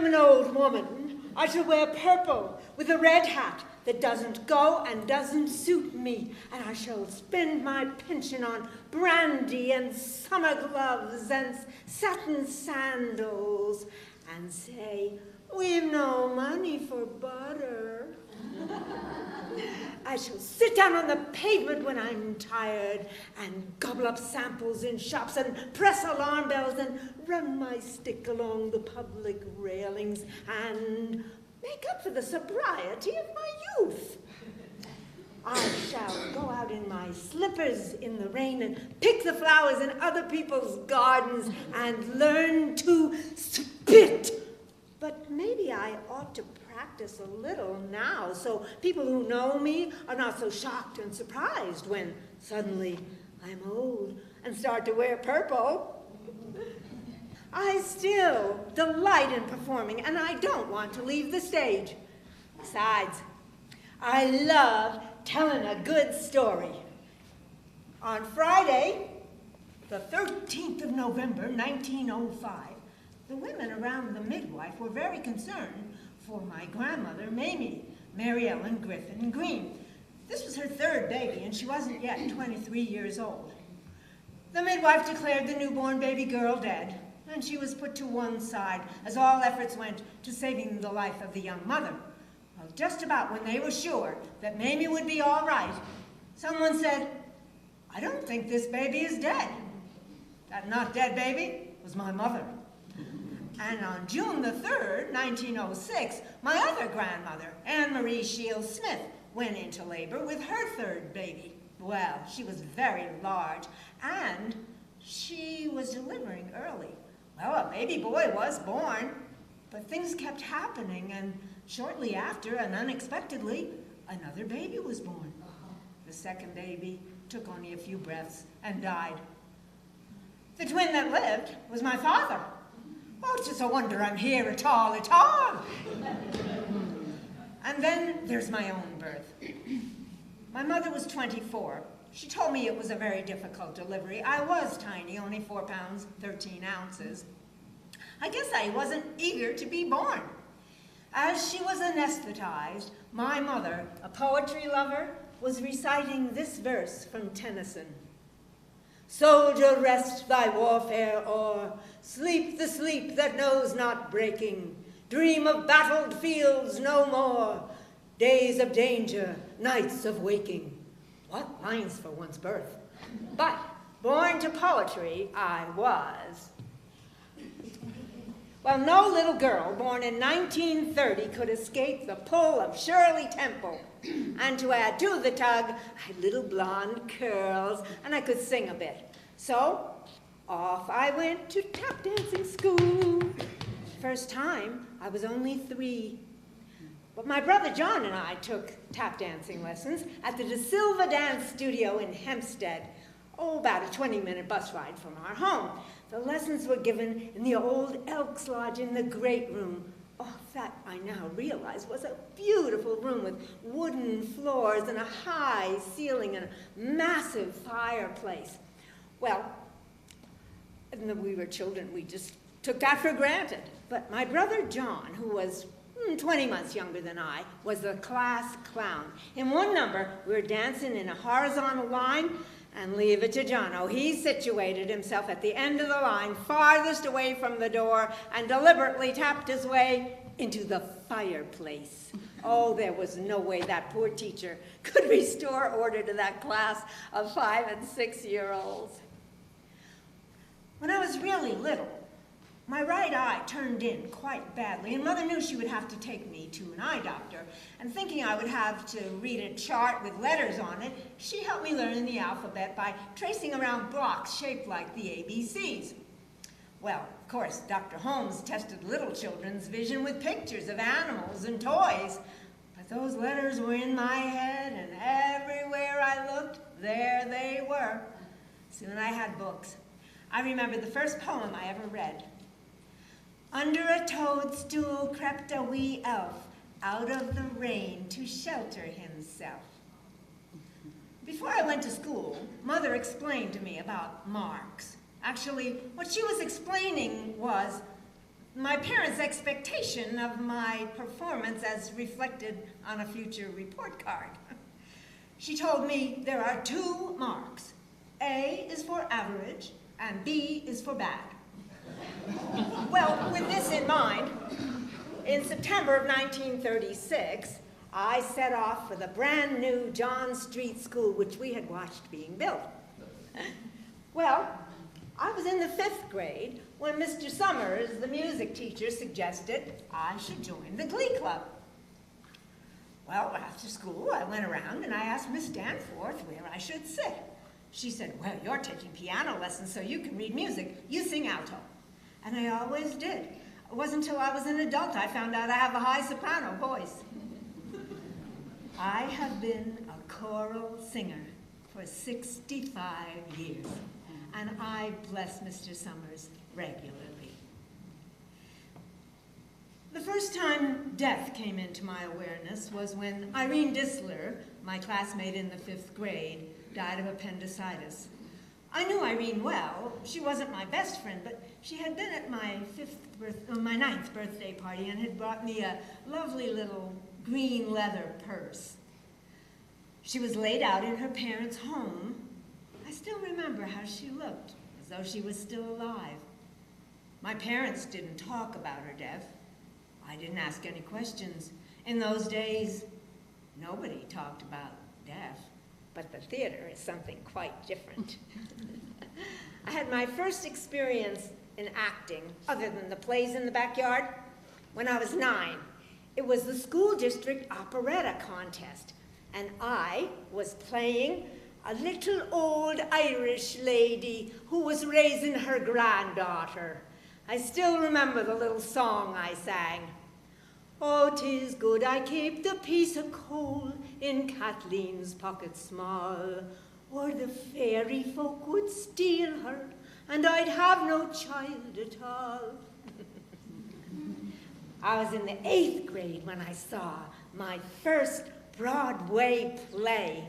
an old woman, I shall wear purple with a red hat that doesn't go and doesn't suit me, and I shall spend my pension on brandy and summer gloves and satin sandals and say, we've no money for butter. I shall sit down on the pavement when I'm tired and gobble up samples in shops and press alarm bells and run my stick along the public railings and make up for the sobriety of my youth. I shall go out in my slippers in the rain and pick the flowers in other people's gardens and learn to spit. But maybe I ought to practice a little now so people who know me are not so shocked and surprised when suddenly I'm old and start to wear purple. I still delight in performing, and I don't want to leave the stage. Besides, I love telling a good story. On Friday, the 13th of November, 1905, the women around the midwife were very concerned for my grandmother, Mamie, Mary Ellen Griffin Green. This was her third baby, and she wasn't yet 23 years old. The midwife declared the newborn baby girl dead, and she was put to one side as all efforts went to saving the life of the young mother. Well, just about when they were sure that Mamie would be all right, someone said, I don't think this baby is dead. That not dead baby was my mother. And on June the 3rd, 1906, my other grandmother, Anne Marie Shields Smith, went into labor with her third baby. Well, she was very large, and she was delivering early. Well, a baby boy was born, but things kept happening, and shortly after, and unexpectedly, another baby was born. The second baby took only a few breaths and died. The twin that lived was my father. Oh, it's just a wonder I'm here at all. And then there's my own birth. My mother was 24. She told me it was a very difficult delivery. I was tiny, only 4 pounds, 13 ounces. I guess I wasn't eager to be born. As she was anesthetized, my mother, a poetry lover, was reciting this verse from Tennyson. Soldier, rest thy warfare o'er, sleep the sleep that knows not breaking, dream of battled fields no more, days of danger, nights of waking. What lines for one's birth. But born to poetry I was. Well, no little girl born in 1930 could escape the pull of Shirley Temple. And to add to the tug, I had little blonde curls, and I could sing a bit. So off I went to tap dancing school. First time, I was only 3. But my brother John and I took tap dancing lessons at the De Silva Dance Studio in Hempstead, about a 20-minute bus ride from our home. The lessons were given in the old Elks Lodge in the great room. Oh, that I now realize was a beautiful room with wooden floors and a high ceiling and a massive fireplace. Well, when we were children, we just took that for granted. But my brother John, who was 20 months younger than I, was the class clown. In one number, we were dancing in a horizontal line, and leave it to John. Oh, he situated himself at the end of the line, farthest away from the door, and deliberately tapped his way into the fireplace. Oh, there was no way that poor teacher could restore order to that class of 5- and 6-year-olds. When I was really little, my right eye turned in quite badly, and Mother knew she would have to take me to an eye doctor. And thinking I would have to read a chart with letters on it, she helped me learn the alphabet by tracing around blocks shaped like the ABCs. Well, of course, Dr. Holmes tested little children's vision with pictures of animals and toys. But those letters were in my head, and everywhere I looked, there they were. Soon I had books. I remember the first poem I ever read. Under a toadstool crept a wee elf, out of the rain to shelter himself. Before I went to school, Mother explained to me about marks. Actually, what she was explaining was my parents' expectation of my performance as reflected on a future report card. She told me there are 2 marks. A is for average, and B is for bad. Well, with this in mind, in September of 1936, I set off for the brand new John Street School, which we had watched being built. Well, I was in the 5th grade when Mr. Summers, the music teacher, suggested I should join the Glee Club. Well, after school, I went around and I asked Miss Danforth where I should sit. She said, well, you're taking piano lessons so you can read music. You sing alto. And I always did. It wasn't until I was an adult I found out I have a high soprano voice. I have been a choral singer for 65 years, and I bless Mr. Summers regularly. The first time death came into my awareness was when Irene Disler, my classmate in the 5th grade, died of appendicitis. I knew Irene well. She wasn't my best friend, but she had been at my 9th birthday party and had brought me a lovely little green leather purse. She was laid out in her parents' home. I still remember how she looked, as though she was still alive. My parents didn't talk about her death. I didn't ask any questions. In those days, nobody talked about death. But the theater is something quite different. I had my first experience in acting, other than the plays in the backyard, when I was 9. It was the school district operetta contest, and I was playing a little old Irish lady who was raising her granddaughter. I still remember the little song I sang. Oh, 'tis good I keep the piece of coal in Kathleen's pocket small, or the fairy folk would steal her, and I'd have no child at all. I was in the 8th grade when I saw my first Broadway play.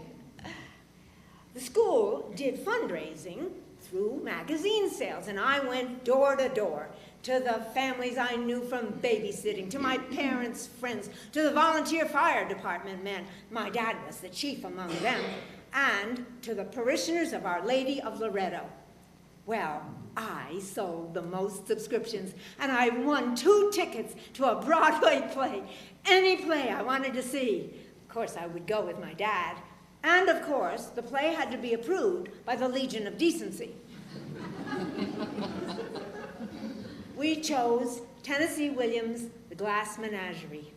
The school did fundraising through magazine sales, and I went door to door to the families I knew from babysitting, to my parents' friends, to the volunteer fire department men. My dad was the chief among them, and to the parishioners of Our Lady of Loretto. Well, I sold the most subscriptions, and I won 2 tickets to a Broadway play, any play I wanted to see. Of course, I would go with my dad. And of course, the play had to be approved by the Legion of Decency. We chose Tennessee Williams' The Glass Menagerie.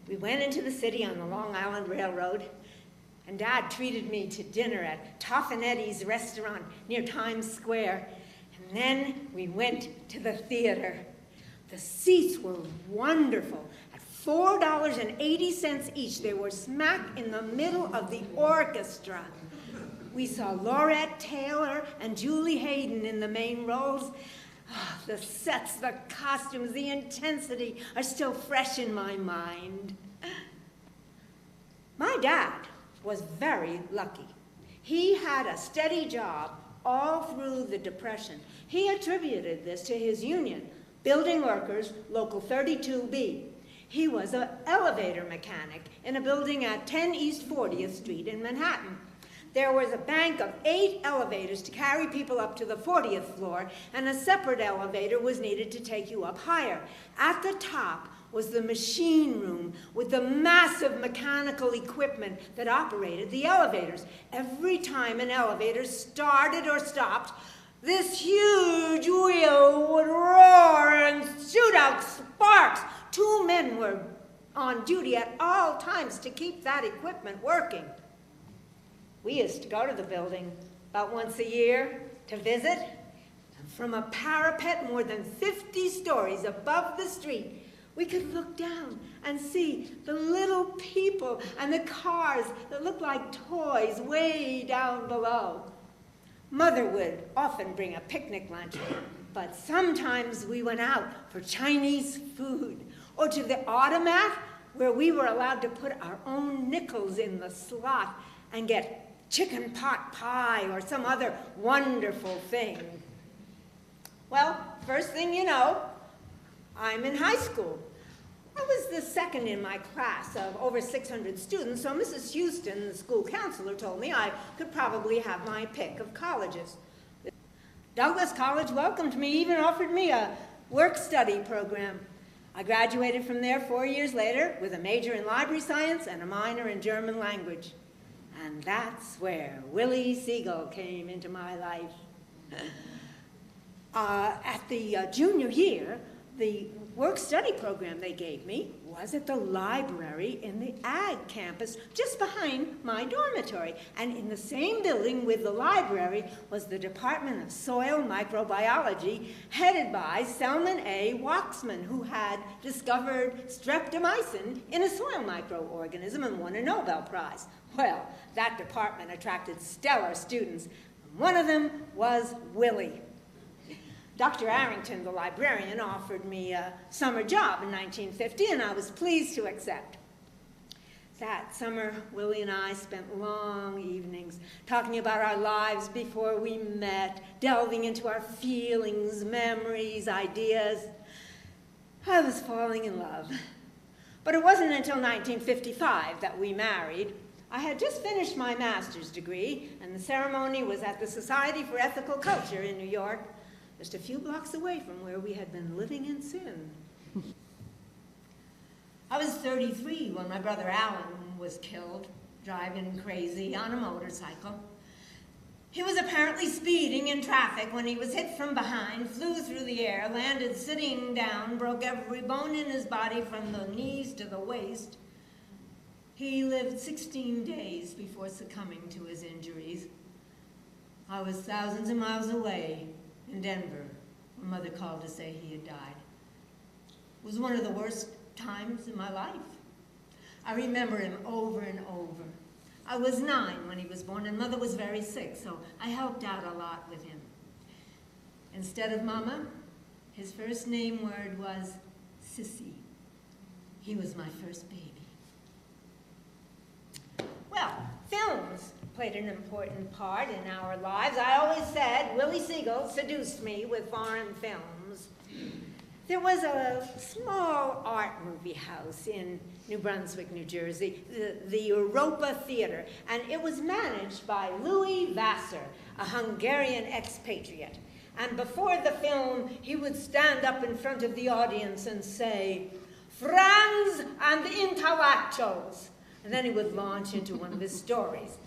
We went into the city on the Long Island Railroad, and Dad treated me to dinner at Toffanetti's restaurant near Times Square. And then we went to the theater. The seats were wonderful. At $4.80 each, they were smack in the middle of the orchestra. We saw Laurette Taylor and Julie Hayden in the main roles. Oh, the sets, the costumes, the intensity are still fresh in my mind. My dad was very lucky. He had a steady job all through the Depression. He attributed this to his union, Building Workers, Local 32B. He was an elevator mechanic in a building at 10 East 40th Street in Manhattan. There was a bank of 8 elevators to carry people up to the 40th floor, and a separate elevator was needed to take you up higher. At the top was the machine room with the massive mechanical equipment that operated the elevators. Every time an elevator started or stopped, this huge wheel would roar and shoot out sparks. 2 men were on duty at all times to keep that equipment working. We used to go to the building about once a year to visit. From a parapet more than 50 stories above the street, we could look down and see the little people and the cars that looked like toys way down below. Mother would often bring a picnic lunch, but sometimes we went out for Chinese food or to the automat where we were allowed to put our own nickels in the slot and get chicken pot pie or some other wonderful thing. Well, first thing you know, I'm in high school. I was the second in my class of over 600 students, so Mrs. Houston, the school counselor, told me I could probably have my pick of colleges. Douglas College welcomed me, even offered me a work-study program. I graduated from there 4 years later with a major in library science and a minor in German language. And that's where Willie Segal came into my life. At the junior year, the work-study program they gave me was at the library in the Ag campus, just behind my dormitory. And in the same building with the library was the Department of Soil Microbiology, headed by Selman A. Waxman, who had discovered streptomycin in a soil microorganism and won a Nobel Prize. Well, that department attracted stellar students. One of them was Willie. Dr. Arrington, the librarian, offered me a summer job in 1950, and I was pleased to accept. That summer, Willie and I spent long evenings talking about our lives before we met, delving into our feelings, memories, ideas. I was falling in love. But it wasn't until 1955 that we married. I had just finished my master's degree, and the ceremony was at the Society for Ethical Culture in New York, just a few blocks away from where we had been living in sin. I was 33 when my brother Alan was killed, driving crazy on a motorcycle. He was apparently speeding in traffic when he was hit from behind, flew through the air, landed sitting down, broke every bone in his body from the knees to the waist. He lived 16 days before succumbing to his injuries. I was thousands of miles away in Denver when Mother called to say he had died. It was one of the worst times in my life. I remember him over and over. I was 9 when he was born, and Mother was very sick, so I helped out a lot with him. Instead of Mama, his first name word was Sissy. He was my first baby. Well, films played an important part in our lives. I always said Willie Segal seduced me with foreign films. There was a small art movie house in New Brunswick, New Jersey, the Europa Theater, and it was managed by Louis Vassar, a Hungarian expatriate. And before the film, he would stand up in front of the audience and say, "Franz and the Intellectuals," and then he would launch into one of his stories.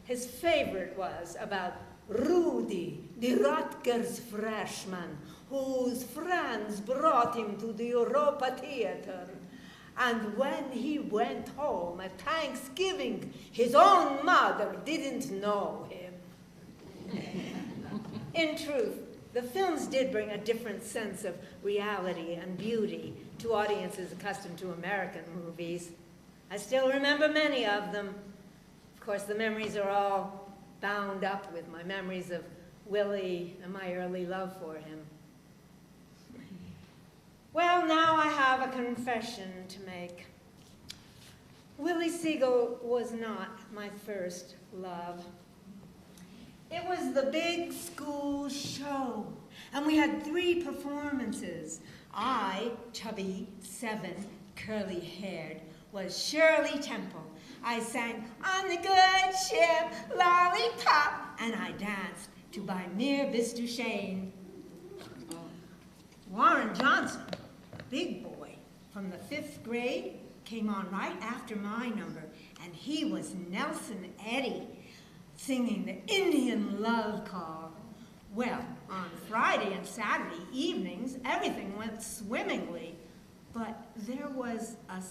His favorite was about Rudy, the Rutgers freshman, whose friends brought him to the Europa Theater. And when he went home at Thanksgiving, his own mother didn't know him. In truth, the films did bring a different sense of reality and beauty to audiences accustomed to American movies. I still remember many of them. Of course, the memories are all bound up with my memories of Willie and my early love for him. Well, now I have a confession to make. Willie Segal was not my first love. It was the big school show, and we had 3 performances. I, chubby, 7, curly-haired, was Shirley Temple. I sang "On the Good Ship, Lollipop," and I danced to "By Mere Bisduchesne." Warren Johnson, big boy, from the 5th grade, came on right after my number, and he was Nelson Eddy, singing the Indian Love Call. Well, on Friday and Saturday evenings, everything went swimmingly, but there was a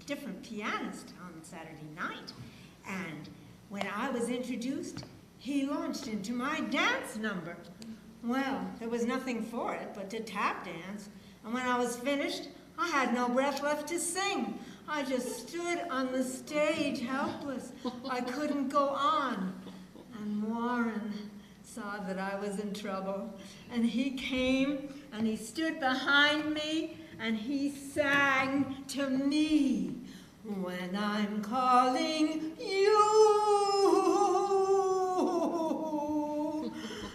different pianist on Saturday night, and when I was introduced, he launched into my dance number. Well, there was nothing for it but to tap dance, and when I was finished, I had no breath left to sing. I just stood on the stage helpless. I couldn't go on. And Warren saw that I was in trouble, and he came and he stood behind me and he sang to me, "When I'm calling you."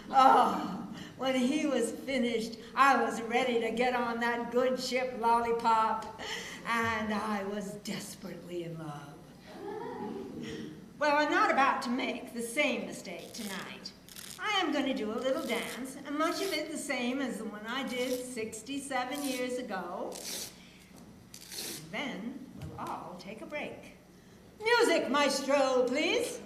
Oh, When he was finished, I was ready to get on that good ship Lollipop, and I was desperately in love. Well, I'm not about to make the same mistake tonight. I am going to do a little dance, and much of it the same as the one I did 67 years ago. Then we'll all take a break. Music, maestro, please.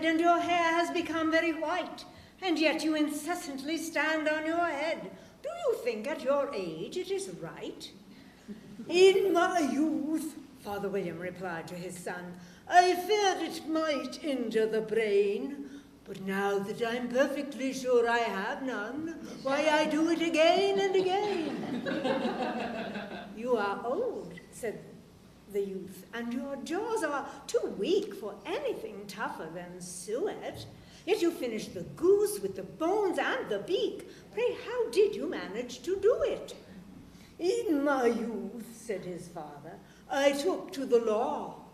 And your hair has become very white, and yet you incessantly stand on your head. Do you think at your age it is right? In my youth, Father William replied to his son, I feared it might injure the brain, but now that I'm perfectly sure I have none, why I do it again and again. You are old, said the youth, and your jaws are too weak for anything tougher than suet. Yet you finished the goose with the bones and the beak. Pray, how did you manage to do it? In my youth, said his father, I took to the law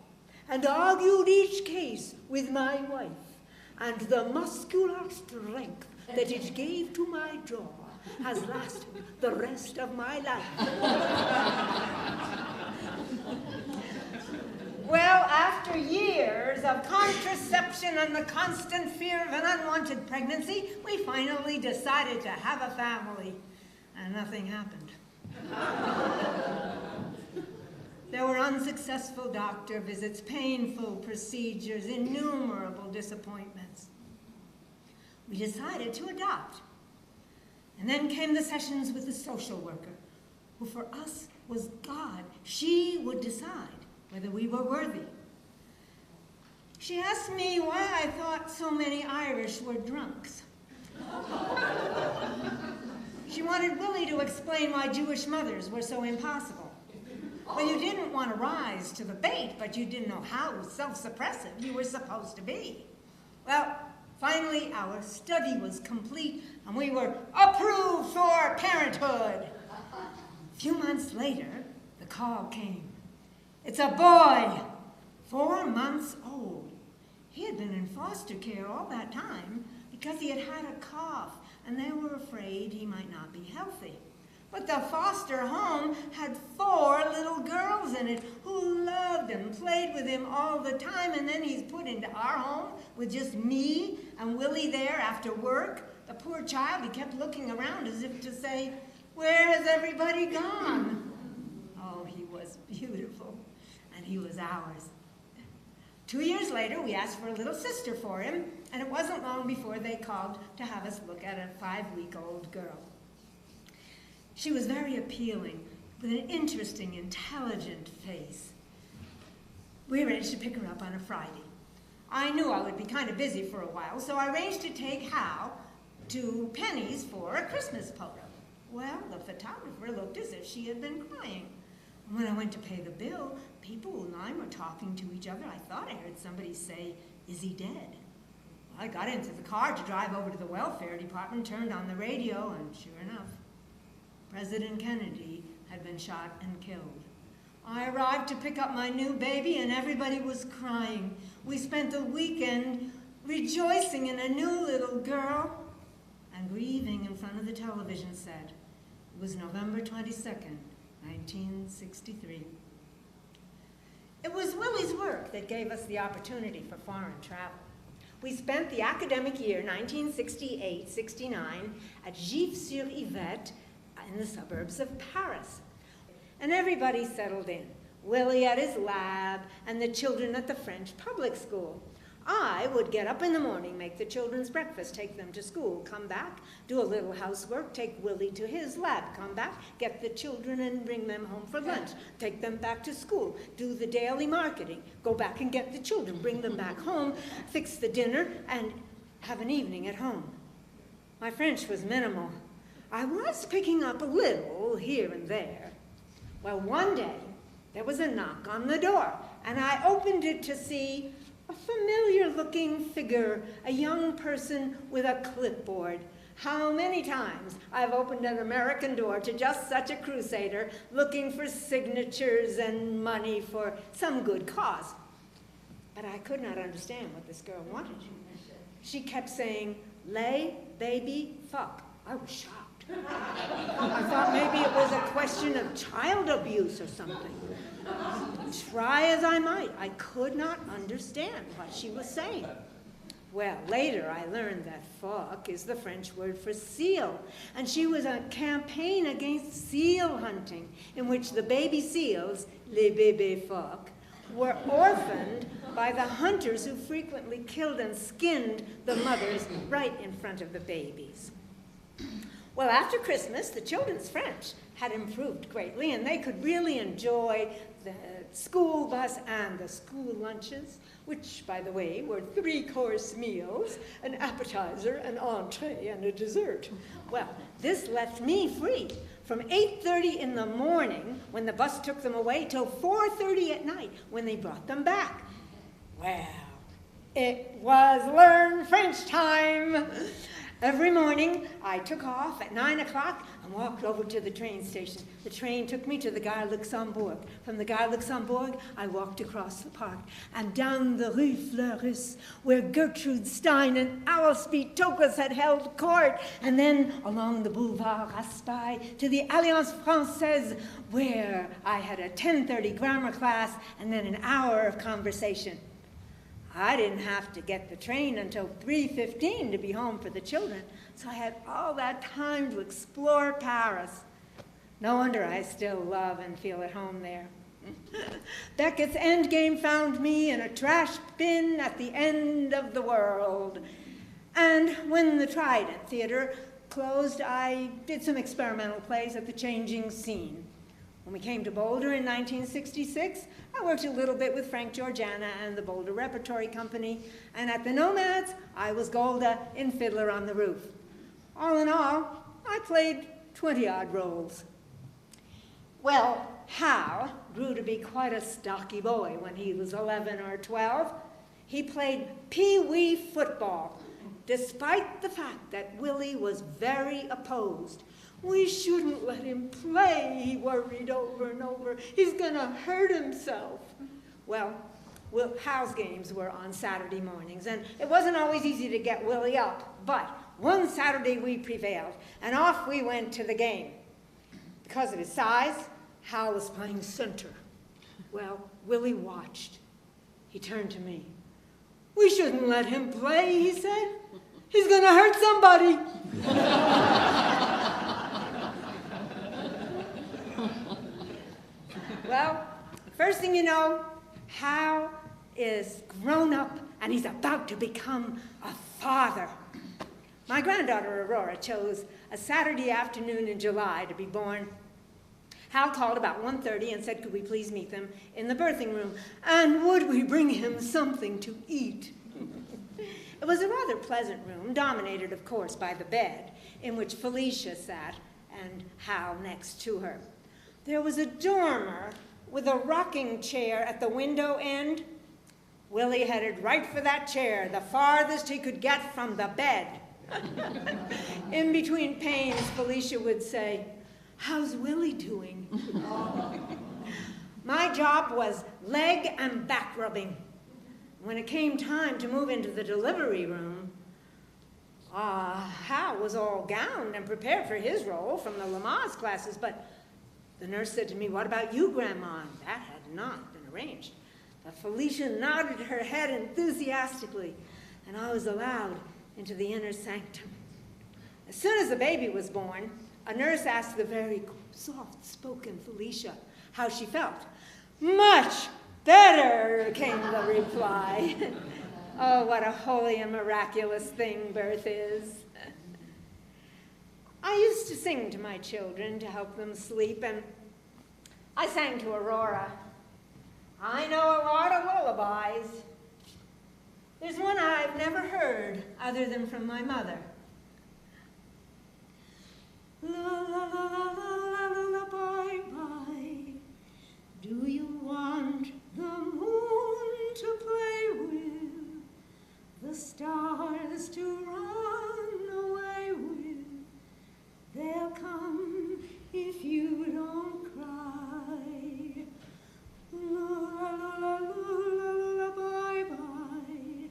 and argued each case with my wife, and the muscular strength that it gave to my jaw has lasted the rest of my life. Well, after years of contraception and the constant fear of an unwanted pregnancy, we finally decided to have a family, and nothing happened. There were unsuccessful doctor visits, painful procedures, innumerable disappointments. We decided to adopt. And then came the sessions with the social worker, who for us was God. She would decide whether we were worthy. She asked me why I thought so many Irish were drunks. She wanted Willie to explain why Jewish mothers were so impossible. Well, you didn't want to rise to the bait, but you didn't know how self-suppressive you were supposed to be. Well, finally, our study was complete, and we were approved for parenthood. A few months later, the call came. It's a boy, 4 months old. He had been in foster care all that time because he had had a cough, and they were afraid he might not be healthy. But the foster home had 4 little girls in it who loved him, played with him all the time, and then he's put into our home with just me and Willie there after work. The poor child, he kept looking around as if to say, where has everybody gone? Oh, he was beautiful, and he was ours. 2 years later, we asked for a little sister for him, and it wasn't long before they called to have us look at a 5-week-old girl. She was very appealing, with an interesting, intelligent face. We arranged to pick her up on a Friday. I knew I would be kind of busy for a while, so I arranged to take Hal to Penny's for a Christmas photo. Well, the photographer looked as if she had been crying. When I went to pay the bill, people in line were talking to each other. I thought I heard somebody say, is he dead? Well, I got into the car to drive over to the welfare department, turned on the radio, and sure enough, President Kennedy had been shot and killed. I arrived to pick up my new baby, and everybody was crying. We spent the weekend rejoicing in a new little girl and grieving in front of the television set. It was November 22nd, 1963. It was Willie's work that gave us the opportunity for foreign travel. We spent the academic year 1968-69 at Gif-sur-Yvette in the suburbs of Paris. And everybody settled in. Willie at his lab, and the children at the French public school. I would get up in the morning, make the children's breakfast, take them to school, come back, do a little housework, take Willie to his lab, come back, get the children and bring them home for lunch, take them back to school, do the daily marketing, go back and get the children, bring them back home, fix the dinner, and have an evening at home. My French was minimal. I was picking up a little here and there. Well, one day, there was a knock on the door, and I opened it to see a familiar-looking figure, a young person with a clipboard. How many times I've opened an American door to just such a crusader looking for signatures and money for some good cause. But I could not understand what this girl wanted. She kept saying, lay, baby, fuck. I was shocked. I thought maybe it was a question of child abuse or something. Try as I might, I could not understand what she was saying. Well, later I learned that phoque is the French word for seal, and she was a campaign against seal hunting, in which the baby seals, les bébés phoques, were orphaned by the hunters who frequently killed and skinned the mothers right in front of the babies. Well, after Christmas, the children's French had improved greatly, and they could really enjoy the school bus and the school lunches, which, by the way, were 3-course meals, an appetizer, an entree, and a dessert. Well, this left me free from 8:30 in the morning, when the bus took them away, till 4:30 at night, when they brought them back. Well, it was learn French time. Every morning, I took off at 9 o'clock and walked over to the train station. The train took me to the Gare Luxembourg. From the Gare Luxembourg, I walked across the park and down the Rue Fleuris, where Gertrude Stein and Aristide Tokas had held court, and then along the Boulevard Raspail to the Alliance Française, where I had a 10:30 grammar class and then an hour of conversation. I didn't have to get the train until 3:15 to be home for the children, so I had all that time to explore Paris. No wonder I still love and feel at home there. Beckett's Endgame found me in a trash bin at the end of the world. And when the Trident Theater closed, I did some experimental plays at the Changing Scene. When we came to Boulder in 1966, I worked a little bit with Frank Georgiana and the Boulder Repertory Company, and at the Nomads, I was Golda in Fiddler on the Roof. All in all, I played 20-odd roles. Well, Hal grew to be quite a stocky boy when he was 11 or 12. He played pee-wee football, despite the fact that Willie was very opposed. We shouldn't let him play, he worried over and over. He's gonna hurt himself. Well, Hal's games were on Saturday mornings, and it wasn't always easy to get Willie up, but one Saturday we prevailed, and off we went to the game. Because of his size, Hal was playing center. Well, Willie watched. He turned to me. We shouldn't let him play, he said. He's gonna hurt somebody. Well, first thing you know, Hal is grown up and he's about to become a father. My granddaughter Aurora chose a Saturday afternoon in July to be born. Hal called about 1:30 and said, could we please meet them in the birthing room, and would we bring him something to eat? It was a rather pleasant room, dominated, of course, by the bed, in which Felicia sat and Hal next to her. There was a dormer with a rocking chair at the window end. Willie headed right for that chair, the farthest he could get from the bed. In between pains, Felicia would say, how's Willie doing? My job was leg and back rubbing. When it came time to move into the delivery room, Hal was all gowned and prepared for his role from the Lamaze classes, but the nurse said to me, what about you, Grandma? And that had not been arranged. But Felicia nodded her head enthusiastically, and I was allowed into the inner sanctum. As soon as the baby was born, a nurse asked the very soft-spoken Felicia how she felt. "Much better," came the reply. Oh, what a holy and miraculous thing birth is. I used to sing to my children to help them sleep, and I sang to Aurora. I know a lot of lullabies. There's one I've never heard other than from my mother. La la la la la la la bye bye. Do you want the moon to play with, the stars to run away with? They'll come if you don't cry. La la la la la la bye bye.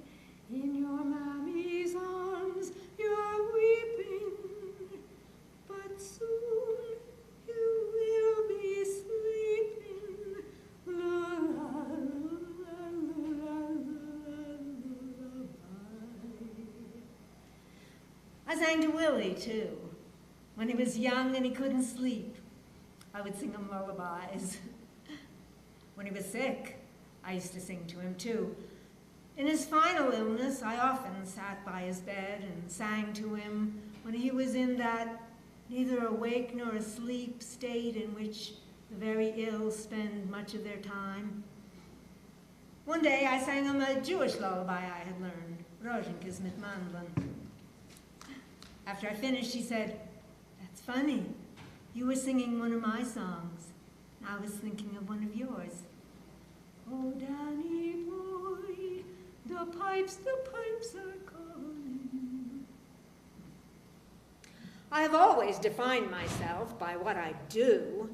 In your mammy's arms you're weeping, but soon you will be sleeping. La la la la la bye. I sang to Willie too. When he was young and he couldn't sleep, I would sing him lullabies. When he was sick, I used to sing to him too. In his final illness, I often sat by his bed and sang to him when he was in that neither awake nor asleep state in which the very ill spend much of their time. One day I sang him a Jewish lullaby I had learned, Rozenkes mit Mandlin. After I finished, he said, "That's funny. You were singing one of my songs. I was thinking of one of yours. Oh, Danny boy, the pipes are calling." I have always defined myself by what I do.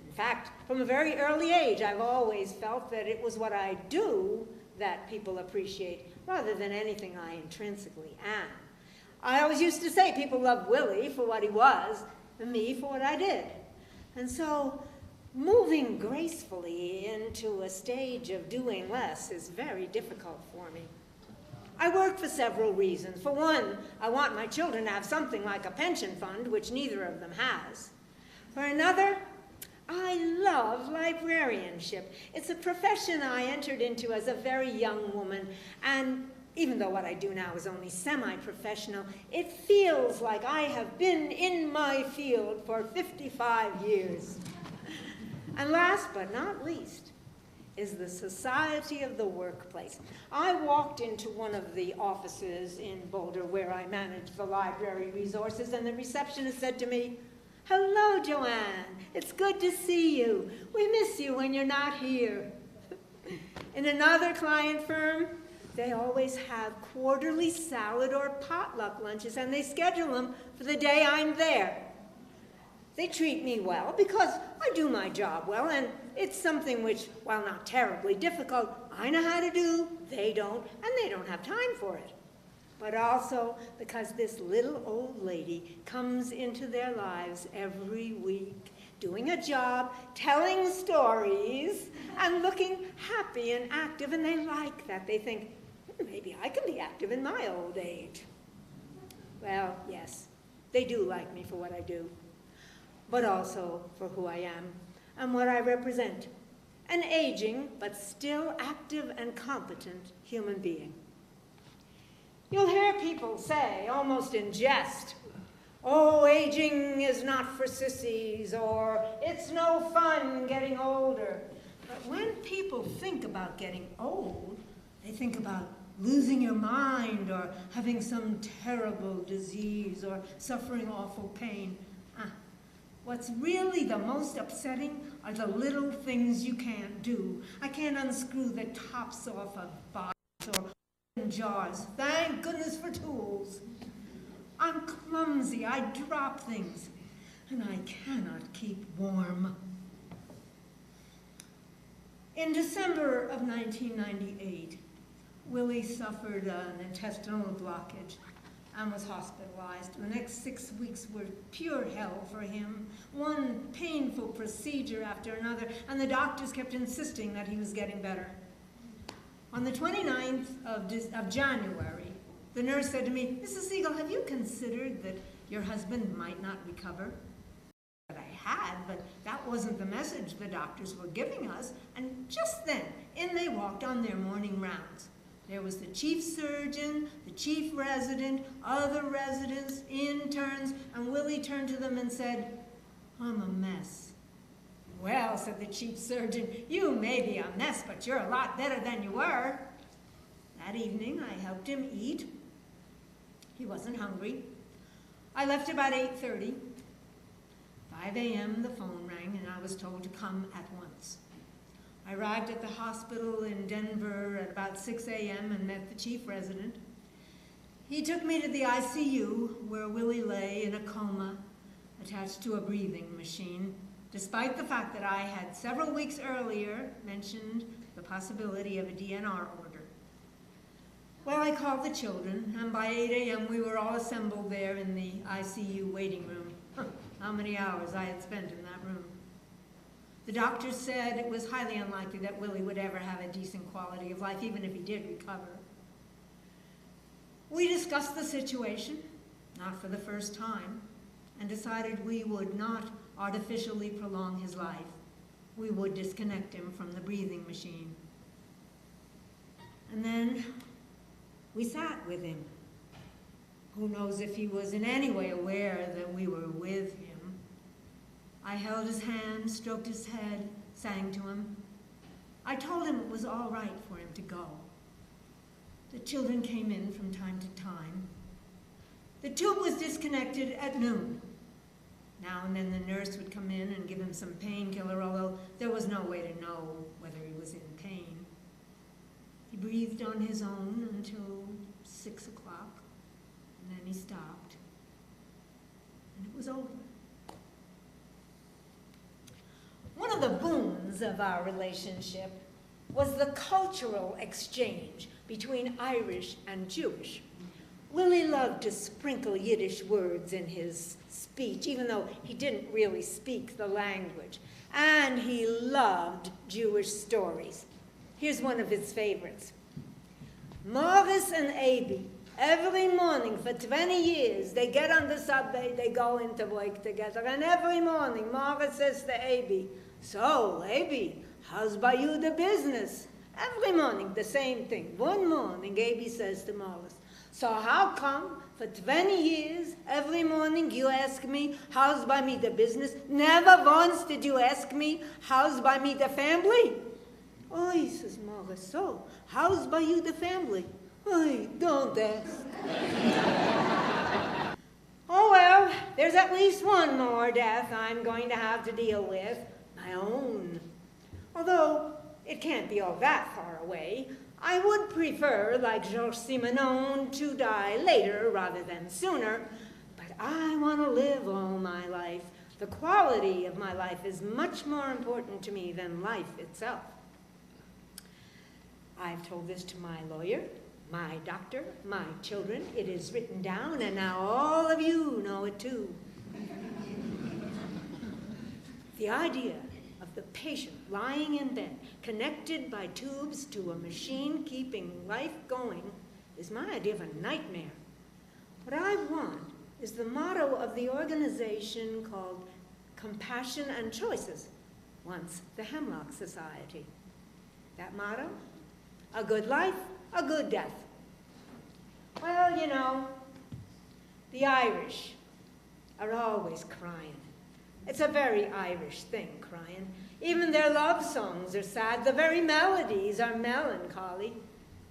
In fact, from a very early age, I've always felt that it was what I do that people appreciate, rather than anything I intrinsically am. I always used to say people loved Willie for what he was, and me for what I did. And so, moving gracefully into a stage of doing less is very difficult for me. I work for several reasons. For one, I want my children to have something like a pension fund, which neither of them has. For another, I love librarianship. It's a profession I entered into as a very young woman, and even though what I do now is only semi-professional, it feels like I have been in my field for 55 years. And last but not least is the society of the workplace. I walked into one of the offices in Boulder where I manage the library resources, and the receptionist said to me, "Hello, JoAn. It's good to see you. We miss you when you're not here." In another client firm, they always have quarterly salad or potluck lunches, and they schedule them for the day I'm there. They treat me well because I do my job well, and it's something which, while not terribly difficult, I know how to do, they don't, and they don't have time for it. But also because this little old lady comes into their lives every week, doing a job, telling stories, and looking happy and active, and they like that. They think, maybe I can be active in my old age. Well, yes, they do like me for what I do, but also for who I am and what I represent, an aging but still active and competent human being. You'll hear people say, almost in jest, "Oh, aging is not for sissies," or "It's no fun getting older." But when people think about getting old, they think about losing your mind or having some terrible disease or suffering awful pain. What's really the most upsetting are the little things you can't do. I can't unscrew the tops off of bottles or open jars. Thank goodness for tools. I'm clumsy. I drop things, and I cannot keep warm. In December of 1998, Willie suffered an intestinal blockage, and was hospitalized. The next 6 weeks were pure hell for him. One painful procedure after another, and the doctors kept insisting that he was getting better. On the 29th of January, the nurse said to me, "Mrs. Segal, have you considered that your husband might not recover?" But I had, but that wasn't the message the doctors were giving us. And just then, in they walked on their morning rounds. There was the chief surgeon, the chief resident, other residents, interns, and Willie turned to them and said, "I'm a mess." "Well," said the chief surgeon, "you may be a mess, but you're a lot better than you were." That evening, I helped him eat. He wasn't hungry. I left about 8:30. 5 a.m. the phone rang, and I was told to come at once. I arrived at the hospital in Denver at about 6 a.m. and met the chief resident. He took me to the ICU, where Willie lay in a coma, attached to a breathing machine, despite the fact that I had several weeks earlier mentioned the possibility of a DNR order. Well, I called the children, and by 8 a.m. we were all assembled there in the ICU waiting room. How many hours I had spent in that room. The doctors said it was highly unlikely that Willie would ever have a decent quality of life, even if he did recover. We discussed the situation, not for the first time, and decided we would not artificially prolong his life. We would disconnect him from the breathing machine. And then we sat with him. Who knows if he was in any way aware that we were with him. I held his hand, stroked his head, sang to him. I told him it was all right for him to go. The children came in from time to time. The tube was disconnected at noon. Now and then the nurse would come in and give him some painkiller, although there was no way to know whether he was in pain. He breathed on his own until 6 o'clock, and then he stopped, and it was over. One of the boons of our relationship was the cultural exchange between Irish and Jewish. Willie loved to sprinkle Yiddish words in his speech, even though he didn't really speak the language. And he loved Jewish stories. Here's one of his favorites. Morris and Abby, every morning for 20 years, they get on the subway, they go into work together, and every morning Morris says to Abby, "So, Abby, how's by you the business?" Every morning, the same thing. One morning, Abby says to Morris, "So how come for 20 years, every morning you ask me, how's by me the business? Never once did you ask me, how's by me the family?" "Oy," says Morris, "so, how's by you the family?" "Oy, don't ask." Oh well, there's at least one more death I'm going to have to deal with. My own. Although it can't be all that far away. I would prefer, like Georges Simenon, to die later rather than sooner, but I want to live all my life. The quality of my life is much more important to me than life itself. I've told this to my lawyer, my doctor, my children. It is written down, and now all of you know it too. The idea of the patient lying in bed, connected by tubes to a machine keeping life going, is my idea of a nightmare. What I want is the motto of the organization called Compassion and Choices, once the Hemlock Society. That motto? A good life, a good death. Well, you know, the Irish are always crying. It's a very Irish thing, crying. Even their love songs are sad. The very melodies are melancholy.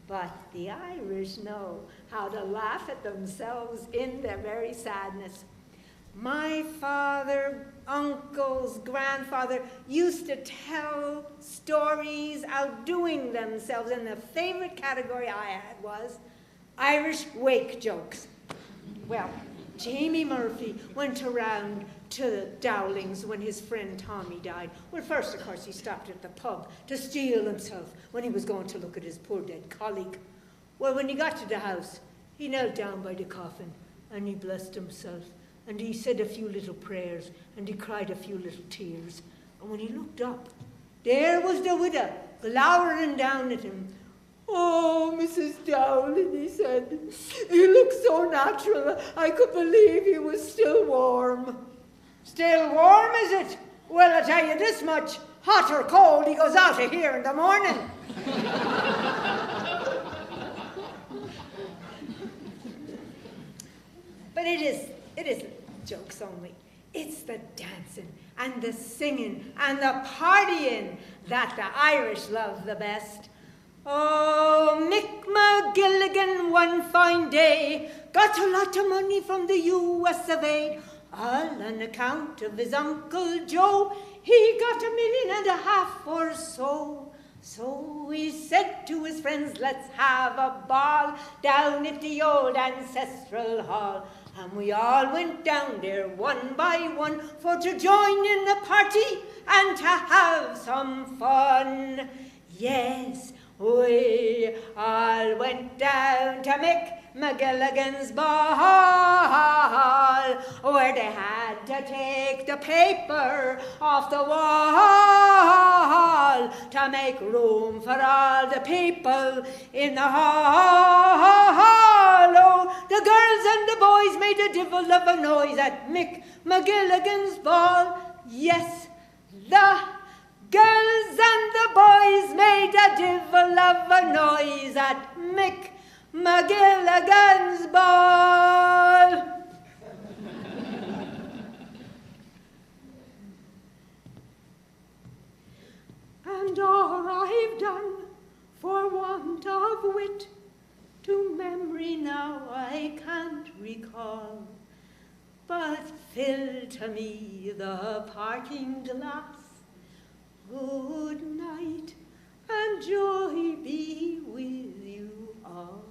But the Irish know how to laugh at themselves in their very sadness. My father, uncles, grandfather used to tell stories outdoing themselves, and the favorite category I had was Irish wake jokes. Well, Jamie Murphy went around to Dowling's when his friend Tommy died. Well, first, of course, he stopped at the pub to steel himself when he was going to look at his poor dead colleague. Well, when he got to the house, He knelt down by the coffin, and he blessed himself, and he said a few little prayers, and he cried a few little tears. And when he looked up, there was the widow, glowering down at him. "Oh, Mrs. Dowling," he said, "he looked so natural, I could believe he was still warm." "Still warm, is it? Well, I'll tell you this much, hot or cold, he goes out of here in the morning." But it isn't jokes only. It's the dancing and the singing and the partying that the Irish love the best. Oh, Mick McGilligan one fine day got a lot of money from the US of A, all on account of his Uncle Joe. He got 1.5 million or so. So he said to his friends, "Let's have a ball down at the old ancestral hall." And we all went down there one by one for to join in the party and to have some fun. Yes, we all went down to Mick McGilligan's ball, where they had to take the paper off the wall to make room for all the people in the hall. Oh, the girls and the boys made a divil of a noise at Mick McGilligan's ball. Yes, the girls and the boys made a divil of a noise at Mick McGilligan's ball. And all I've done for want of wit, to memory now I can't recall, but fill to me the parting glass. Good night, and joy be with you all.